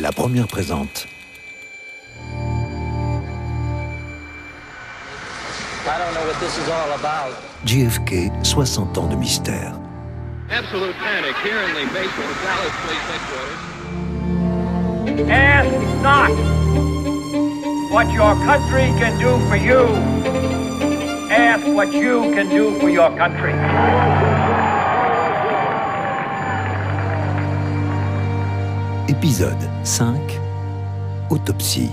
La Première présente. JFK, 60 ans de mystère. Absolute panic here in the basement of Dallas Police Headquarters. Ask not what your country can do for you. Ask what you can do for your country. Épisode 5. Autopsie.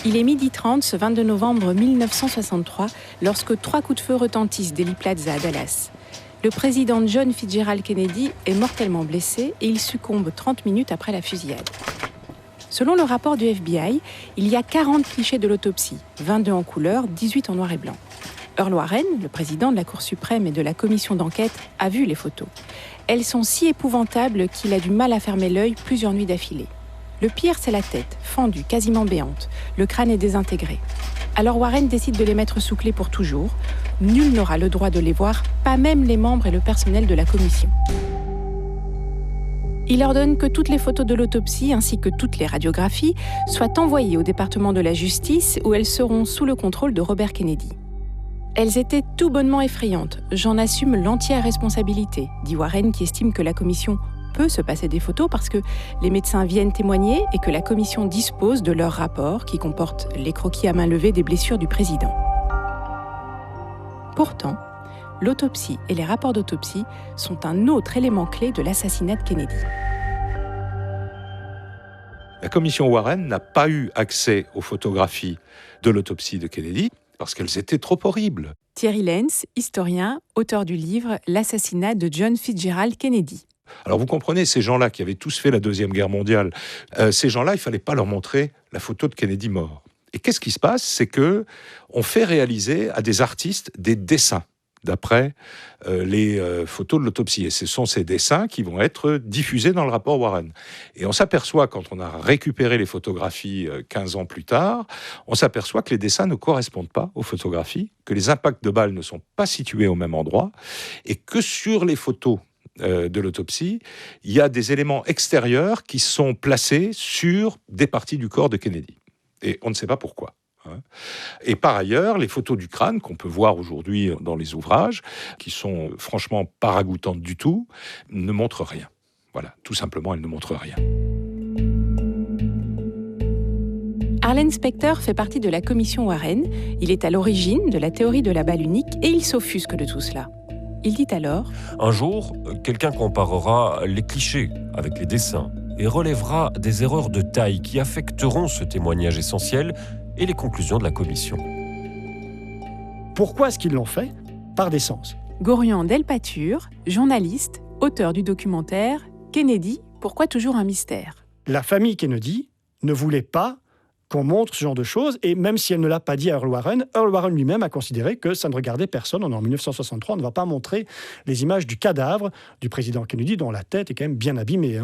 Il est 12h30 ce 22 novembre 1963 lorsque 3 coups de feu retentissent d'Ely Plaza à Dallas. Le président John Fitzgerald Kennedy est mortellement blessé et il succombe 30 minutes après la fusillade. Selon le rapport du FBI, il y a 40 clichés de l'autopsie, 22 en couleur, 18 en noir et blanc. Earl Warren, le président de la Cour suprême et de la commission d'enquête, a vu les photos. Elles sont si épouvantables qu'il a du mal à fermer l'œil plusieurs nuits d'affilée. Le pire, c'est la tête, fendue, quasiment béante. Le crâne est désintégré. Alors Warren décide de les mettre sous clé pour toujours. Nul n'aura le droit de les voir, pas même les membres et le personnel de la commission. Il ordonne que toutes les photos de l'autopsie ainsi que toutes les radiographies soient envoyées au département de la justice où elles seront sous le contrôle de Robert Kennedy. Elles étaient tout bonnement effrayantes. J'en assume l'entière responsabilité, dit Warren qui estime que la commission peut se passer des photos parce que les médecins viennent témoigner et que la commission dispose de leur rapport qui comporte les croquis à main levée des blessures du président. Pourtant, l'autopsie et les rapports d'autopsie sont un autre élément clé de l'assassinat de Kennedy. La commission Warren n'a pas eu accès aux photographies de l'autopsie de Kennedy parce qu'elles étaient trop horribles. Thierry Lenz, historien, auteur du livre « L'assassinat de John Fitzgerald Kennedy ». Alors vous comprenez, ces gens-là qui avaient tous fait la Deuxième Guerre mondiale, ces gens-là, il ne fallait pas leur montrer la photo de Kennedy mort. Et qu'est-ce qui se passe ? C'est qu'on fait réaliser à des artistes des dessins d'après les photos de l'autopsie. Et ce sont ces dessins qui vont être diffusés dans le rapport Warren. Et on s'aperçoit, quand on a récupéré les photographies 15 ans plus tard, on s'aperçoit que les dessins ne correspondent pas aux photographies, que les impacts de balles ne sont pas situés au même endroit, et que sur les photos de l'autopsie, il y a des éléments extérieurs qui sont placés sur des parties du corps de Kennedy. Et on ne sait pas pourquoi. Et par ailleurs, les photos du crâne qu'on peut voir aujourd'hui dans les ouvrages, qui sont franchement pas ragoûtantes du tout, ne montrent rien. Voilà, tout simplement, elles ne montrent rien. Arlen Specter fait partie de la commission Warren. Il est à l'origine de la théorie de la balle unique et il s'offusque de tout cela. Il dit alors « Un jour, quelqu'un comparera les clichés avec les dessins et relèvera des erreurs de taille qui affecteront ce témoignage essentiel et les conclusions de la commission. » Pourquoi est-ce qu'ils l'ont fait ? Par décence. Gorian Delpature, journaliste, auteur du documentaire « Kennedy, pourquoi toujours un mystère ?» La famille Kennedy ne voulait pas qu'on montre ce genre de choses, et même si elle ne l'a pas dit à Earl Warren lui-même a considéré que ça ne regardait personne. On est en 1963, on ne va pas montrer les images du cadavre du président Kennedy, dont la tête est quand même bien abîmée.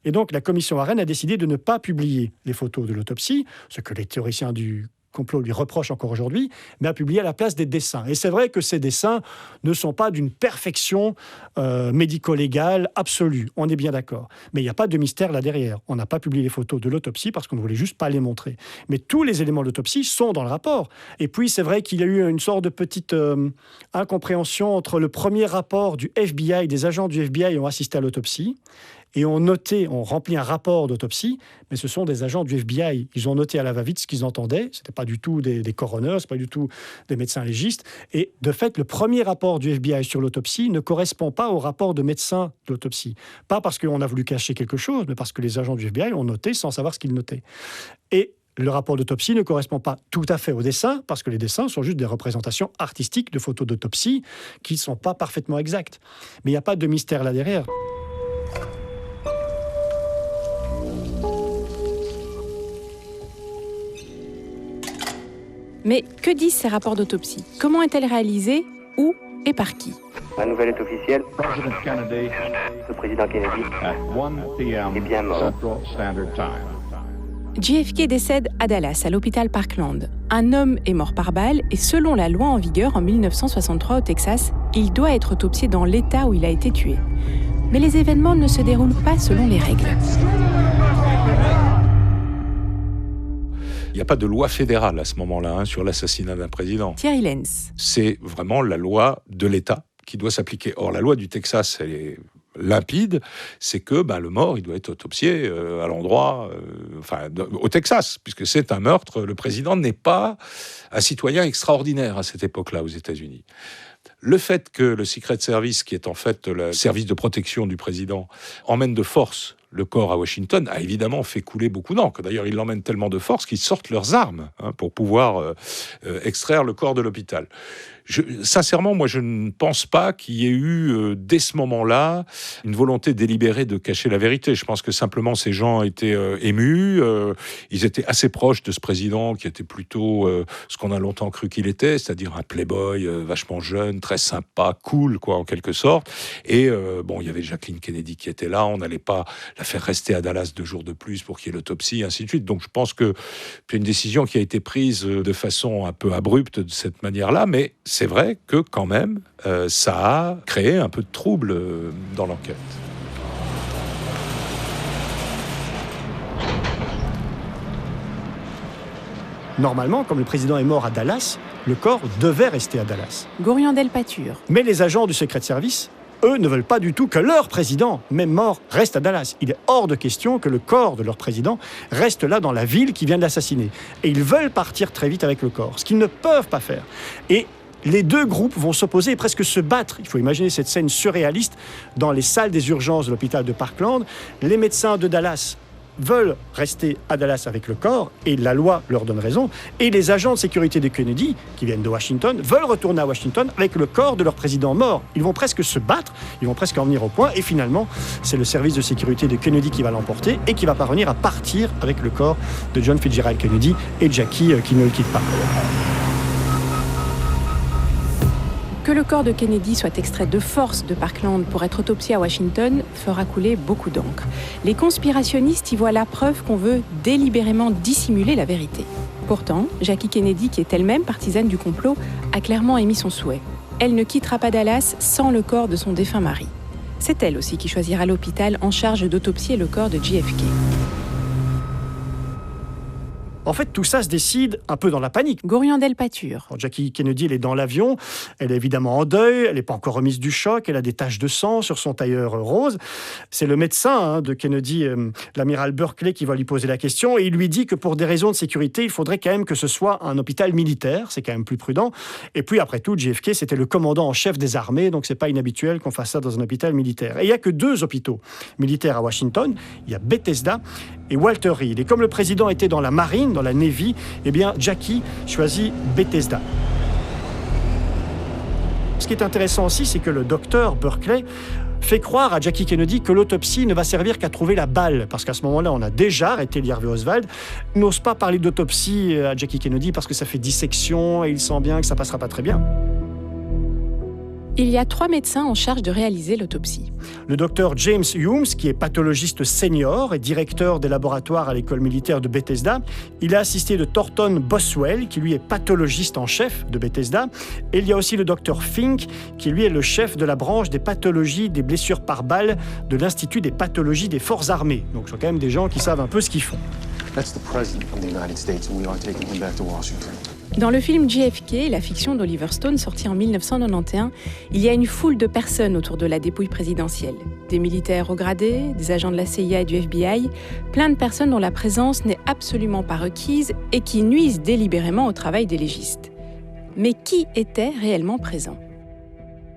Et donc la commission Warren a décidé de ne pas publier les photos de l'autopsie, ce que les théoriciens du complot lui reproche encore aujourd'hui, mais a publié à la place des dessins. Et c'est vrai que ces dessins ne sont pas d'une perfection médico-légale absolue, on est bien d'accord. Mais il n'y a pas de mystère là derrière. On n'a pas publié les photos de l'autopsie parce qu'on ne voulait juste pas les montrer. Mais tous les éléments de l'autopsie sont dans le rapport. Et puis c'est vrai qu'il y a eu une sorte de petite incompréhension entre le premier rapport du FBI, des agents du FBI ont assisté à l'autopsie, et ont rempli un rapport d'autopsie, mais ce sont des agents du FBI. Ils ont noté à la va-vite ce qu'ils entendaient. Ce n'était pas du tout des coroners, ce n'est pas du tout des médecins légistes. Et de fait, le premier rapport du FBI sur l'autopsie ne correspond pas au rapport de médecin de l'autopsie. Pas parce qu'on a voulu cacher quelque chose, mais parce que les agents du FBI ont noté sans savoir ce qu'ils notaient. Et le rapport d'autopsie ne correspond pas tout à fait au dessin, parce que les dessins sont juste des représentations artistiques de photos d'autopsie qui ne sont pas parfaitement exactes. Mais il n'y a pas de mystère là derrière. Mais que disent ces rapports d'autopsie ? Comment est-elle réalisée ? Où ? et par qui. La nouvelle est officielle. President Kennedy Le président Kennedy at 1 p.m. est bien mort. Central Standard Time. JFK décède à Dallas, à l'hôpital Parkland. Un homme est mort par balle et selon la loi en vigueur en 1963 au Texas, il doit être autopsié dans l'état où il a été tué. Mais les événements ne se déroulent pas selon les règles. Il n'y a pas de loi fédérale à ce moment-là sur l'assassinat d'un président. Thierry Lenz. C'est vraiment la loi de l'État qui doit s'appliquer. Or, la loi du Texas, elle est limpide, c'est que le mort, il doit être autopsié à l'endroit, au Texas, puisque c'est un meurtre. Le président n'est pas un citoyen extraordinaire à cette époque-là aux États-Unis. Le fait que le Secret Service, qui est en fait le service de protection du président, emmène de force le corps à Washington, a évidemment fait couler beaucoup d'encre. D'ailleurs, ils l'emmènent tellement de force qu'ils sortent leurs armes pour pouvoir extraire le corps de l'hôpital. Sincèrement, moi, je ne pense pas qu'il y ait eu, dès ce moment-là, une volonté délibérée de cacher la vérité. Je pense que simplement, ces gens étaient émus. Ils étaient assez proches de ce président qui était plutôt ce qu'on a longtemps cru qu'il était, c'est-à-dire un playboy vachement jeune, très sympa, cool, en quelque sorte. Et il y avait Jacqueline Kennedy qui était là. On n'allait pas la faire rester à Dallas 2 jours de plus pour qu'il y ait l'autopsie, et ainsi de suite. Donc, je pense que c'est une décision qui a été prise de façon un peu abrupte de cette manière-là, mais c'est vrai que quand même, ça a créé un peu de trouble dans l'enquête. Normalement, comme le président est mort à Dallas, le corps devait rester à Dallas. Goriandel Pature. Mais les agents du Secret Service, eux, ne veulent pas du tout que leur président, même mort, reste à Dallas. Il est hors de question que le corps de leur président reste là dans la ville qui vient de l'assassiner. Et ils veulent partir très vite avec le corps, ce qu'ils ne peuvent pas faire. Et les deux groupes vont s'opposer et presque se battre. Il faut imaginer cette scène surréaliste dans les salles des urgences de l'hôpital de Parkland. Les médecins de Dallas veulent rester à Dallas avec le corps, et la loi leur donne raison, et les agents de sécurité de Kennedy, qui viennent de Washington, veulent retourner à Washington avec le corps de leur président mort. Ils vont presque se battre, ils vont presque en venir au point, et finalement, c'est le service de sécurité de Kennedy qui va l'emporter, et qui va parvenir à partir avec le corps de John Fitzgerald Kennedy et Jackie qui ne le quitte pas. Que le corps de Kennedy soit extrait de force de Parkland pour être autopsié à Washington fera couler beaucoup d'encre. Les conspirationnistes y voient la preuve qu'on veut délibérément dissimuler la vérité. Pourtant, Jackie Kennedy, qui est elle-même partisane du complot, a clairement émis son souhait. Elle ne quittera pas Dallas sans le corps de son défunt mari. C'est elle aussi qui choisira l'hôpital en charge d'autopsier le corps de JFK. En fait, tout ça se décide un peu dans la panique. Goriandel Pature. Alors, Jackie Kennedy, elle est dans l'avion, elle est évidemment en deuil, elle n'est pas encore remise du choc, elle a des taches de sang sur son tailleur rose. C'est le médecin de Kennedy, l'amiral Berkeley, qui va lui poser la question, et il lui dit que pour des raisons de sécurité, il faudrait quand même que ce soit un hôpital militaire, c'est quand même plus prudent. Et puis après tout, JFK, c'était le commandant en chef des armées, donc c'est pas inhabituel qu'on fasse ça dans un hôpital militaire. Et il n'y a que 2 hôpitaux militaires à Washington, il y a Bethesda et Walter Reed. Et comme le président était dans la marine, dans la Navy, eh bien Jackie choisit Bethesda. Ce qui est intéressant aussi, c'est que le docteur Berkeley fait croire à Jackie Kennedy que l'autopsie ne va servir qu'à trouver la balle, parce qu'à ce moment-là, on a déjà arrêté Lee Harvey Oswald. Il n'ose pas parler d'autopsie à Jackie Kennedy parce que ça fait dissection et il sent bien que ça passera pas très bien. Il y a 3 médecins en charge de réaliser l'autopsie. Le docteur James Humes, qui est pathologiste senior et directeur des laboratoires à l'école militaire de Bethesda. Il est assisté de Thornton Boswell, qui lui est pathologiste en chef de Bethesda. Et il y a aussi le docteur Fink, qui lui est le chef de la branche des pathologies des blessures par balle de l'Institut des pathologies des forces armées. Donc ce sont quand même des gens qui savent un peu ce qu'ils font. That's the president of the United States, and we are taking him back to Washington. Dans le film JFK, la fiction d'Oliver Stone, sortie en 1991, il y a une foule de personnes autour de la dépouille présidentielle. Des militaires haut gradés, des agents de la CIA et du FBI, plein de personnes dont la présence n'est absolument pas requise et qui nuisent délibérément au travail des légistes. Mais qui était réellement présent ?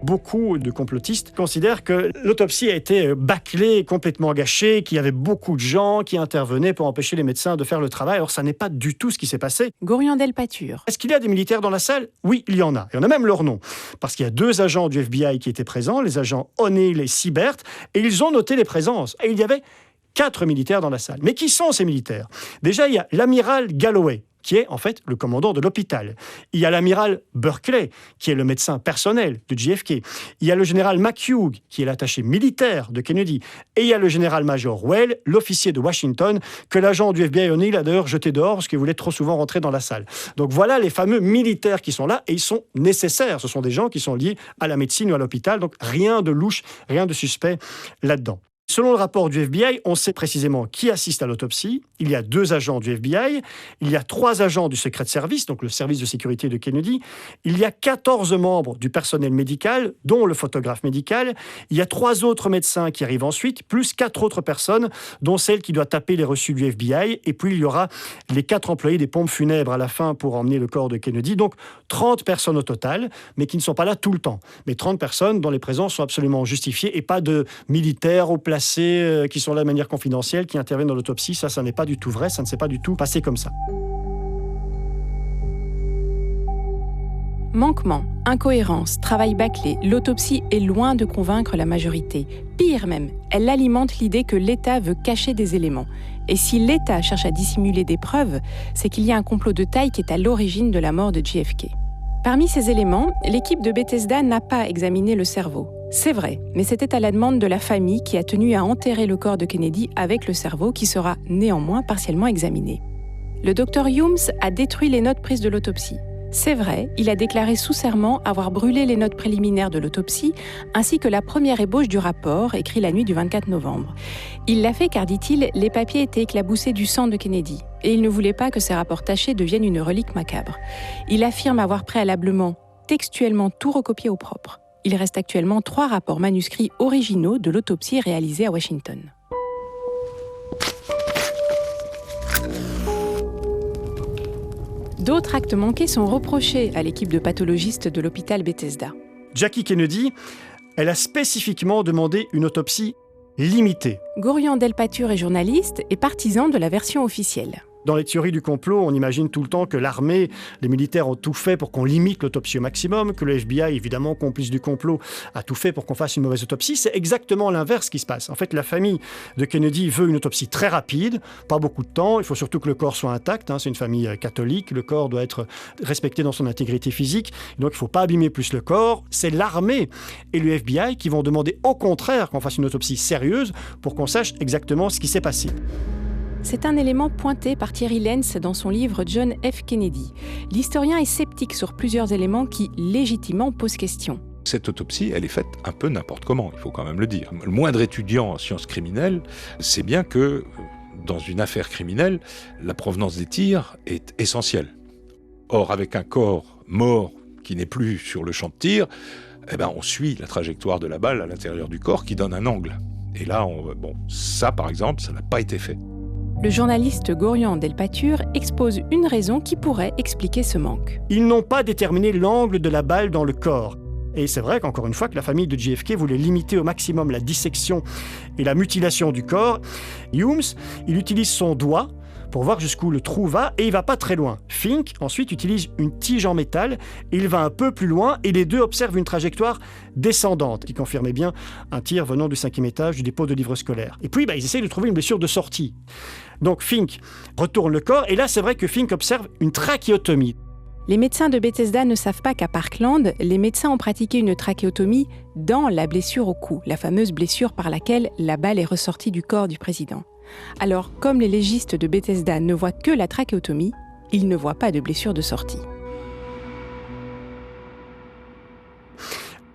Beaucoup de complotistes considèrent que l'autopsie a été bâclée, complètement gâchée, qu'il y avait beaucoup de gens qui intervenaient pour empêcher les médecins de faire le travail. Alors, ça n'est pas du tout ce qui s'est passé. Goriandel Pature. Est-ce qu'il y a des militaires dans la salle ? Oui, il y en a. Et on a même leur nom. Parce qu'il y a 2 agents du FBI qui étaient présents, les agents O'Neill et Siebert, et ils ont noté les présences. Et il y avait 4 militaires dans la salle. Mais qui sont ces militaires ? Déjà, il y a l'amiral Galloway, qui est en fait le commandant de l'hôpital. Il y a l'amiral Berkeley, qui est le médecin personnel de JFK. Il y a le général McHugh, qui est l'attaché militaire de Kennedy. Et il y a le général-major Well, l'officier de Washington, que l'agent du FBI O'Neill a d'ailleurs jeté dehors parce qu'il voulait trop souvent rentrer dans la salle. Donc voilà les fameux militaires qui sont là et ils sont nécessaires. Ce sont des gens qui sont liés à la médecine ou à l'hôpital. Donc rien de louche, rien de suspect là-dedans. Selon le rapport du FBI, on sait précisément qui assiste à l'autopsie. Il y a 2 agents du FBI, il y a 3 agents du Secret Service, donc le service de sécurité de Kennedy, il y a 14 membres du personnel médical, dont le photographe médical, il y a 3 autres médecins qui arrivent ensuite, plus 4 autres personnes, dont celle qui doit taper les reçus du FBI, et puis il y aura les 4 employés des pompes funèbres à la fin pour emmener le corps de Kennedy, donc 30 personnes au total, mais qui ne sont pas là tout le temps. Mais 30 personnes dont les présences sont absolument justifiées, et pas de militaires au placés qui sont là de manière confidentielle, qui interviennent dans l'autopsie. Ça n'est pas du tout vrai, ça ne s'est pas du tout passé comme ça. Manquement, incohérence, travail bâclé, l'autopsie est loin de convaincre la majorité. Pire même, elle alimente l'idée que l'État veut cacher des éléments. Et si l'État cherche à dissimuler des preuves, c'est qu'il y a un complot de taille qui est à l'origine de la mort de JFK. Parmi ces éléments, l'équipe de Bethesda n'a pas examiné le cerveau. C'est vrai, mais c'était à la demande de la famille qui a tenu à enterrer le corps de Kennedy avec le cerveau qui sera néanmoins partiellement examiné. Le docteur Humes a détruit les notes prises de l'autopsie. C'est vrai, il a déclaré sous serment avoir brûlé les notes préliminaires de l'autopsie ainsi que la première ébauche du rapport, écrit la nuit du 24 novembre. Il l'a fait car, dit-il, les papiers étaient éclaboussés du sang de Kennedy et il ne voulait pas que ces rapports tachés deviennent une relique macabre. Il affirme avoir préalablement, textuellement tout recopié au propre. Il reste actuellement 3 rapports manuscrits originaux de l'autopsie réalisée à Washington. D'autres actes manqués sont reprochés à l'équipe de pathologistes de l'hôpital Bethesda. Jackie Kennedy, elle a spécifiquement demandé une autopsie limitée. Gorion Delpatuр est journaliste et partisan de la version officielle. Dans les théories du complot, on imagine tout le temps que l'armée, les militaires ont tout fait pour qu'on limite l'autopsie au maximum, que le FBI, évidemment complice du complot, a tout fait pour qu'on fasse une mauvaise autopsie. C'est exactement l'inverse qui se passe. En fait, la famille de Kennedy veut une autopsie très rapide, pas beaucoup de temps. Il faut surtout que le corps soit intact. C'est une famille catholique. Le corps doit être respecté dans son intégrité physique. Donc, il ne faut pas abîmer plus le corps. C'est l'armée et le FBI qui vont demander au contraire qu'on fasse une autopsie sérieuse pour qu'on sache exactement ce qui s'est passé. C'est un élément pointé par Thierry Lenz dans son livre John F. Kennedy. L'historien est sceptique sur plusieurs éléments qui, légitimement, posent question. Cette autopsie, elle est faite un peu n'importe comment, il faut quand même le dire. Le moindre étudiant en sciences criminelles sait bien que, dans une affaire criminelle, la provenance des tirs est essentielle. Or, avec un corps mort qui n'est plus sur le champ de tir, on suit la trajectoire de la balle à l'intérieur du corps qui donne un angle. Et là, ça par exemple, ça n'a pas été fait. Le journaliste Gorion Delpatuр expose une raison qui pourrait expliquer ce manque. Ils n'ont pas déterminé l'angle de la balle dans le corps. Et c'est vrai qu'encore une fois, que la famille de JFK voulait limiter au maximum la dissection et la mutilation du corps. Humes, il utilise son doigt pour voir jusqu'où le trou va, et il va pas très loin. Fink, ensuite, utilise une tige en métal, et il va un peu plus loin, et les deux observent une trajectoire descendante, qui confirmait bien un tir venant du 5e étage du dépôt de livres scolaires. Et puis, ils essayent de trouver une blessure de sortie. Donc Fink retourne le corps, et là, c'est vrai que Fink observe une trachéotomie. Les médecins de Bethesda ne savent pas qu'à Parkland, les médecins ont pratiqué une trachéotomie dans la blessure au cou, la fameuse blessure par laquelle la balle est ressortie du corps du président. Alors, comme les légistes de Bethesda ne voient que la trachéotomie, ils ne voient pas de blessure de sortie.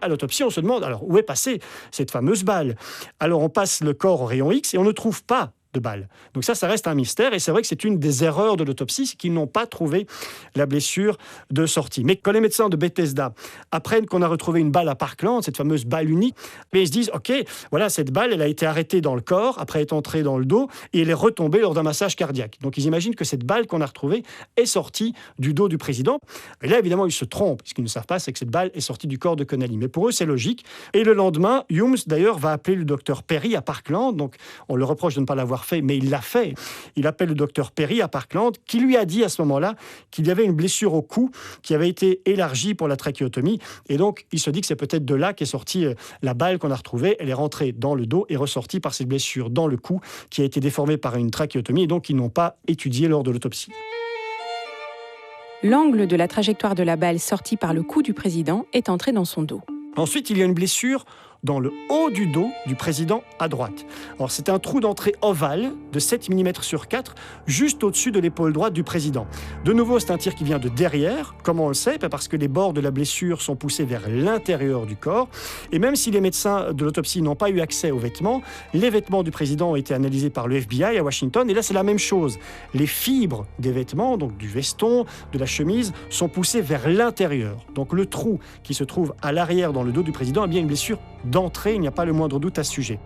À l'autopsie, on se demande alors où est passée cette fameuse balle. Alors on passe le corps au rayon X et on ne trouve pas de balle. Donc ça reste un mystère, et c'est vrai que c'est une des erreurs de l'autopsie, c'est qu'ils n'ont pas trouvé la blessure de sortie. Mais quand les médecins de Bethesda apprennent qu'on a retrouvé une balle à Parkland, cette fameuse balle unique, ils se disent, ok, voilà, cette balle, elle a été arrêtée dans le corps, après être entrée dans le dos, et elle est retombée lors d'un massage cardiaque. Donc ils imaginent que cette balle qu'on a retrouvée est sortie du dos du président. Et là, évidemment, ils se trompent. Ce qu'ils ne savent pas, c'est que cette balle est sortie du corps de Connally. Mais pour eux, c'est logique. Et le lendemain, Humes, d'ailleurs, va appeler le docteur Perry à Parkland. Donc on le reproche de ne pas l'avoir fait, mais il l'a fait. Il appelle le docteur Perry à Parkland, qui lui a dit à ce moment-là qu'il y avait une blessure au cou qui avait été élargie pour la trachéotomie. Et donc, il se dit que c'est peut-être de là qu'est sortie la balle qu'on a retrouvée. Elle est rentrée dans le dos et ressortie par cette blessure dans le cou qui a été déformée par une trachéotomie, et donc ils n'ont pas étudié lors de l'autopsie. L'angle de la trajectoire de la balle sortie par le cou du président est entré dans son dos. Ensuite, il y a une blessure dans le haut du dos du président à droite. Alors, c'est un trou d'entrée ovale de 7 mm sur 4, juste au-dessus de l'épaule droite du président. De nouveau, c'est un tir qui vient de derrière. Comment on le sait ? Parce que les bords de la blessure sont poussés vers l'intérieur du corps. Et même si les médecins de l'autopsie n'ont pas eu accès aux vêtements, les vêtements du président ont été analysés par le FBI à Washington. Et là, c'est la même chose. Les fibres des vêtements, donc du veston, de la chemise, sont poussées vers l'intérieur. Donc le trou qui se trouve à l'arrière dans le dos du président est bien une blessure d'entrée, il n'y a pas le moindre doute à ce sujet.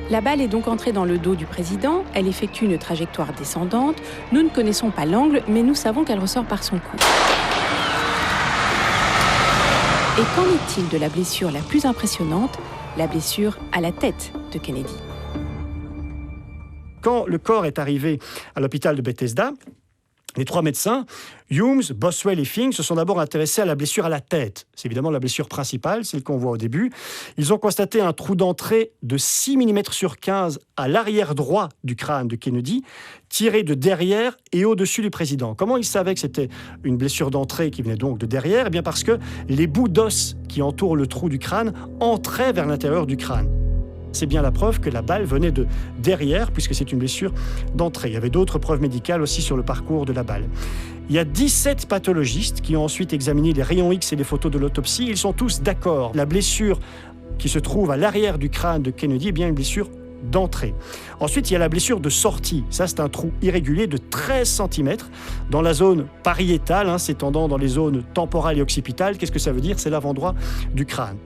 La balle est donc entrée dans le dos du président, elle effectue une trajectoire descendante. Nous ne connaissons pas l'angle, mais nous savons qu'elle ressort par son cou. Et qu'en est-il de la blessure la plus impressionnante, la blessure à la tête de Kennedy ? Quand le corps est arrivé à l'hôpital de Bethesda, les 3 médecins, Humes, Boswell et Fink, se sont d'abord intéressés à la blessure à la tête. C'est évidemment la blessure principale, celle qu'on voit au début. Ils ont constaté un trou d'entrée de 6 mm sur 15 à l'arrière droit du crâne de Kennedy, tiré de derrière et au-dessus du président. Comment ils savaient que c'était une blessure d'entrée qui venait donc de derrière ? Eh bien parce que les bouts d'os qui entourent le trou du crâne entraient vers l'intérieur du crâne. C'est bien la preuve que la balle venait de derrière, puisque c'est une blessure d'entrée. Il y avait d'autres preuves médicales aussi sur le parcours de la balle. Il y a 17 pathologistes qui ont ensuite examiné les rayons X et les photos de l'autopsie. Ils sont tous d'accord. La blessure qui se trouve à l'arrière du crâne de Kennedy est bien une blessure d'entrée. Ensuite, il y a la blessure de sortie. Ça, c'est un trou irrégulier de 13 cm dans la zone pariétale, s'étendant dans les zones temporales et occipitales. Qu'est-ce que ça veut dire ? C'est l'avant-droit du crâne.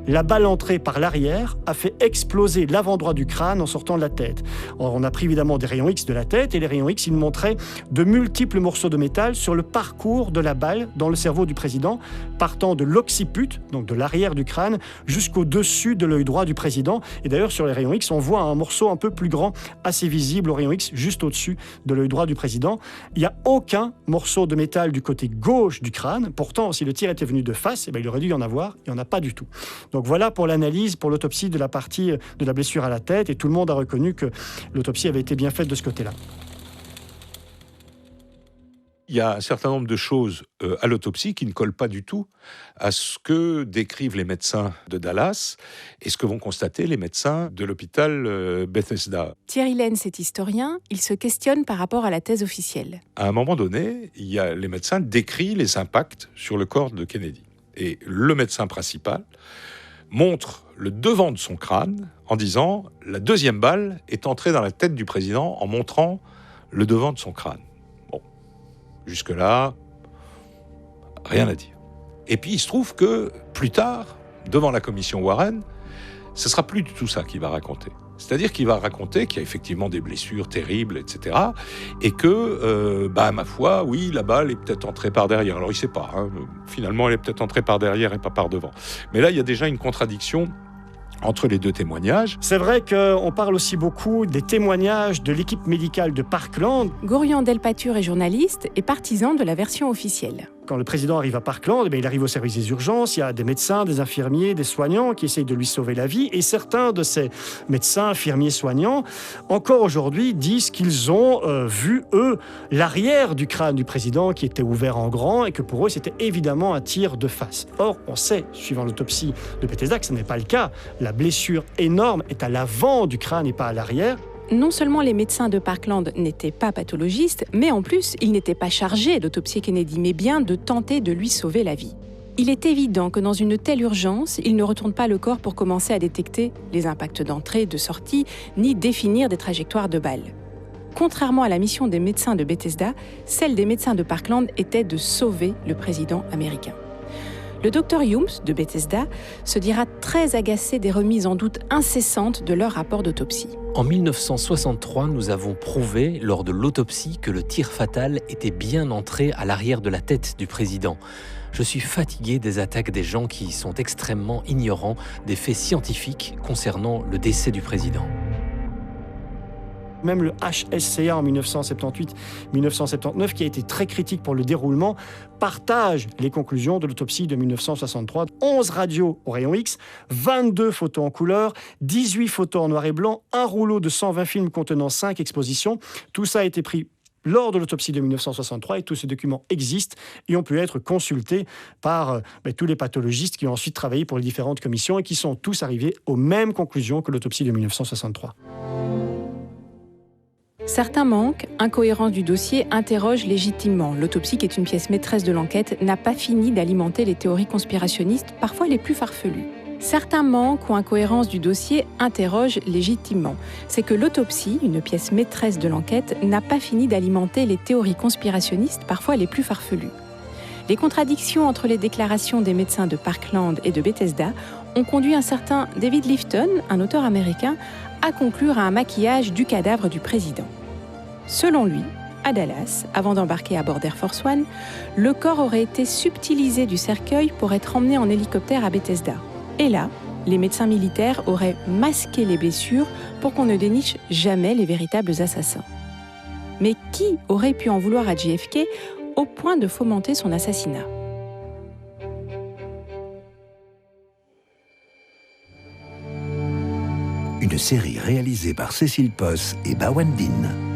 La balle entrée par l'arrière a fait exploser l'avant-droit du crâne en sortant de la tête. Alors, on a pris évidemment des rayons X de la tête, et les rayons X, ils montraient de multiples morceaux de métal sur le parcours de la balle dans le cerveau du président, partant de l'occiput, donc de l'arrière du crâne, jusqu'au dessus de l'œil droit du président. Et d'ailleurs, sur les rayons X, on voit un morceau un peu plus grand, assez visible au rayon X, juste au-dessus de l'œil droit du président. Il n'y a aucun morceau de métal du côté gauche du crâne. Pourtant, si le tir était venu de face, il aurait dû y en avoir. Il n'y en a pas du tout. Donc voilà pour l'analyse, pour l'autopsie de la partie de la blessure à la tête, et tout le monde a reconnu que l'autopsie avait été bien faite de ce côté-là. Il y a un certain nombre de choses à l'autopsie qui ne collent pas du tout à ce que décrivent les médecins de Dallas et ce que vont constater les médecins de l'hôpital Bethesda. Thierry Lenz est historien, il se questionne par rapport à la thèse officielle. À un moment donné, les médecins décrivent les impacts sur le corps de Kennedy. Et le médecin principal montre le devant de son crâne en disant « La deuxième balle est entrée dans la tête du président » en montrant le devant de son crâne. Bon, jusque-là, rien à dire. Et puis il se trouve que plus tard, devant la commission Warren, ce ne sera plus du tout ça qu'il va raconter. C'est-à-dire qu'il va raconter qu'il y a effectivement des blessures terribles, etc. Et que, ma foi, oui, la balle est peut-être entrée par derrière. Alors, il ne sait pas. Finalement, elle est peut-être entrée par derrière et pas par devant. Mais là, il y a déjà une contradiction entre les deux témoignages. C'est vrai qu'on parle aussi beaucoup des témoignages de l'équipe médicale de Parkland. Gorian Delpature est journaliste et partisan de la version officielle. Quand le président arrive à Parkland, il arrive au service des urgences, il y a des médecins, des infirmiers, des soignants qui essayent de lui sauver la vie. Et certains de ces médecins, infirmiers, soignants, encore aujourd'hui, disent qu'ils ont vu, eux, l'arrière du crâne du président qui était ouvert en grand et que pour eux, c'était évidemment un tir de face. Or, on sait, suivant l'autopsie de Bethesda, que ce n'est pas le cas. La blessure énorme est à l'avant du crâne et pas à l'arrière. Non seulement les médecins de Parkland n'étaient pas pathologistes, mais en plus, ils n'étaient pas chargés d'autopsier Kennedy, mais bien de tenter de lui sauver la vie. Il est évident que dans une telle urgence, ils ne retournent pas le corps pour commencer à détecter les impacts d'entrée, de sortie, ni définir des trajectoires de balles. Contrairement à la mission des médecins de Bethesda, celle des médecins de Parkland était de sauver le président américain. Le docteur Humes, de Bethesda, se dira très agacé des remises en doute incessantes de leur rapport d'autopsie. En 1963, nous avons prouvé, lors de l'autopsie, que le tir fatal était bien entré à l'arrière de la tête du président. Je suis fatigué des attaques des gens qui sont extrêmement ignorants des faits scientifiques concernant le décès du président. Même le HSCA en 1978-1979, qui a été très critique pour le déroulement, partage les conclusions de l'autopsie de 1963. 11 radios au rayon X, 22 photos en couleur, 18 photos en noir et blanc, un rouleau de 120 films contenant 5 expositions. Tout ça a été pris lors de l'autopsie de 1963, et tous ces documents existent et ont pu être consultés par tous les pathologistes qui ont ensuite travaillé pour les différentes commissions et qui sont tous arrivés aux mêmes conclusions que l'autopsie de 1963. Certains manques, incohérences du dossier interrogent légitimement. L'autopsie, qui est une pièce maîtresse de l'enquête, n'a pas fini d'alimenter les théories conspirationnistes, parfois les plus farfelues. Certains manques ou incohérences du dossier interrogent légitimement. C'est que l'autopsie, une pièce maîtresse de l'enquête, n'a pas fini d'alimenter les théories conspirationnistes, parfois les plus farfelues. Les contradictions entre les déclarations des médecins de Parkland et de Bethesda ont conduit un certain David Lifton, un auteur américain, à conclure à un maquillage du cadavre du président. Selon lui, à Dallas, avant d'embarquer à bord d'Air Force One, le corps aurait été subtilisé du cercueil pour être emmené en hélicoptère à Bethesda. Et là, les médecins militaires auraient masqué les blessures pour qu'on ne déniche jamais les véritables assassins. Mais qui aurait pu en vouloir à JFK au point de fomenter son assassinat ? Une série réalisée par Cécile Posse et Bawandine.